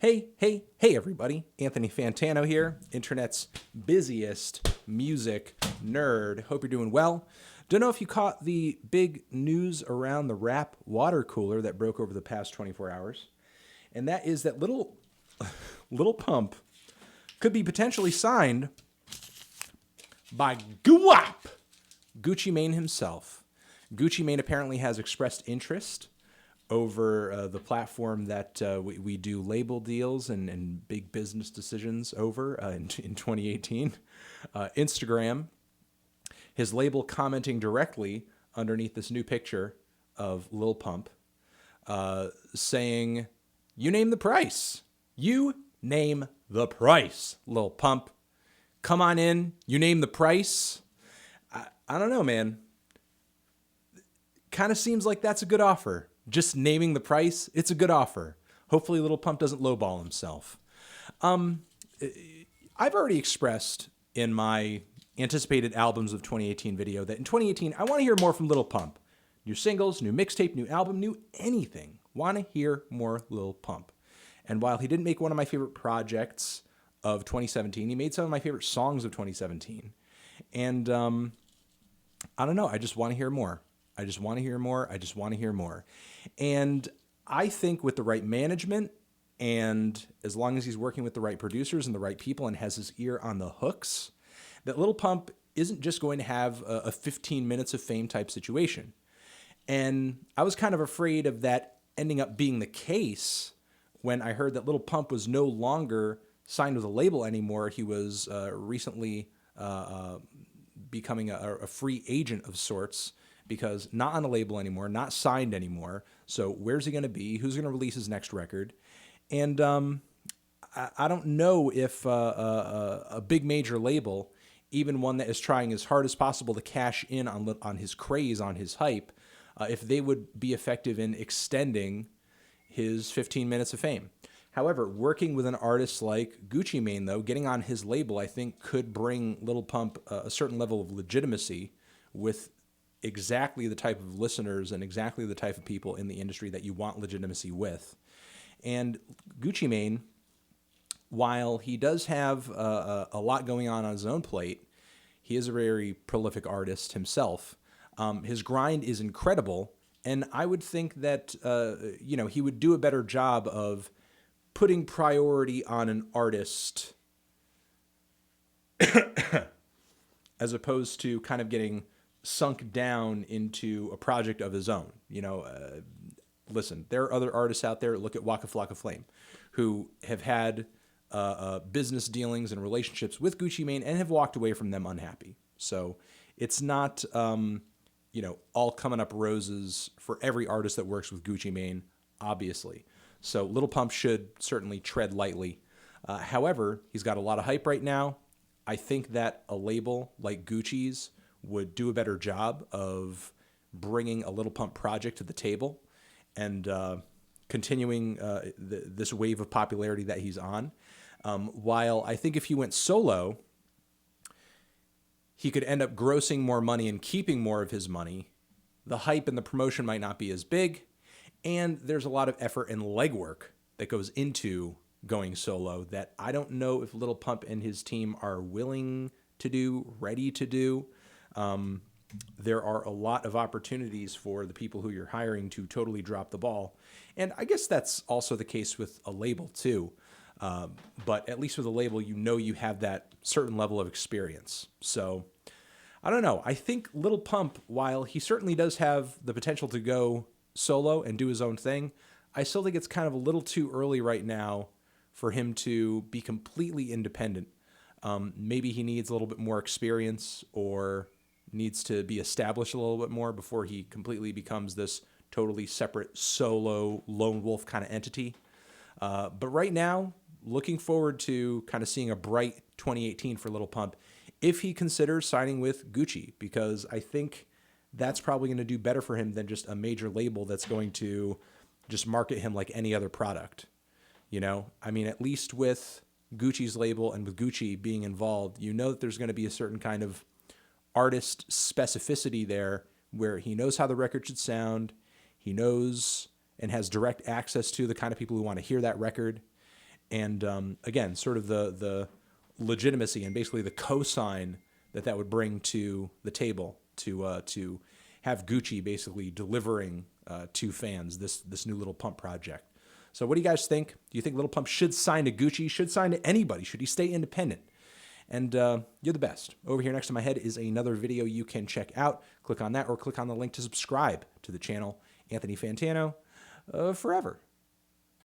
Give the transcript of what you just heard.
Hey, everybody. Anthony Fantano here, internet's busiest music nerd. Hope you're doing well. Don't know if you caught the big news around the rap water cooler that broke over the past 24 hours. And that is that Little Pump could be potentially signed by Gucci Mane himself. Gucci Mane apparently has expressed interest over the platform that we do label deals and big business decisions over in 2018. Instagram, his label commenting directly underneath this new picture of Lil Pump, saying, "You name the price. You name the price, Lil Pump. Come on in. You name the price." I don't know, man. Kind of seems like that's a good offer. Just naming the price, it's a good offer. Hopefully Little Pump doesn't lowball himself. I've already expressed in my anticipated albums of 2018 video that in 2018, I want to hear more from Little Pump. New singles, new mixtape, new album, new anything. Want to hear more Lil Pump. And while he didn't make one of my favorite projects of 2017, he made some of my favorite songs of 2017. And I don't know, I just want to hear more. I just want to hear more. And I think with the right management, and as long as he's working with the right producers and the right people and has his ear on the hooks, that Little Pump isn't just going to have a 15 minutes of fame type situation. And I was kind of afraid of that ending up being the case when I heard that Little Pump was no longer signed with a label anymore. He was recently becoming a free agent of sorts, because not on a label anymore, not signed anymore. So where's he going to be? Who's going to release his next record? And I don't know if a big major label, even one that is trying as hard as possible to cash in on his craze, on his hype, if they would be effective in extending his 15 minutes of fame. However, working with an artist like Gucci Mane, though, getting on his label, I think could bring Little Pump a certain level of legitimacy with exactly the type of listeners and exactly the type of people in the industry that you want legitimacy with. And Gucci Mane, while he does have a lot going on his own plate, he is a very prolific artist himself. His grind is incredible, and I would think that he would do a better job of putting priority on an artist as opposed to kind of getting sunk down into a project of his own. Listen, there are other artists out there, look at Waka Flocka Flame, who have had business dealings and relationships with Gucci Mane and have walked away from them unhappy. So it's not, all coming up roses for every artist that works with Gucci Mane, obviously. So Little Pump should certainly tread lightly. However, he's got a lot of hype right now. I think that a label like Gucci's would do a better job of bringing a Little Pump project to the table and continuing this wave of popularity that he's on. While I think if he went solo, he could end up grossing more money and keeping more of his money. The hype and the promotion might not be as big, and there's a lot of effort and legwork that goes into going solo that I don't know if Little Pump and his team are willing to do, ready to do. There are a lot of opportunities for the people who you're hiring to totally drop the ball. And I guess that's also the case with a label too. But at least with a label, you have that certain level of experience. So I don't know. I think Little Pump, while he certainly does have the potential to go solo and do his own thing, I still think it's kind of a little too early right now for him to be completely independent. Maybe he needs a little bit more experience or needs to be established a little bit more before he completely becomes this totally separate solo lone wolf kind of entity. But right now, looking forward to kind of seeing a bright 2018 for Little Pump if he considers signing with Gucci, because I think that's probably going to do better for him than just a major label that's going to just market him like any other product. At least with Gucci's label and with Gucci being involved, that there's going to be a certain kind of artist specificity there where he knows how the record should sound. He knows and has direct access to the kind of people who want to hear that record. And again, sort of the legitimacy and basically the cosign that would bring to the table to have Gucci basically delivering to fans this new Little Pump project. So what do you guys think? Do you think Little Pump should sign to Gucci? Should sign to anybody? Should he stay independent? And you're the best. Over here next to my head is another video you can check out. Click on that or click on the link to subscribe to the channel. Anthony Fantano, forever.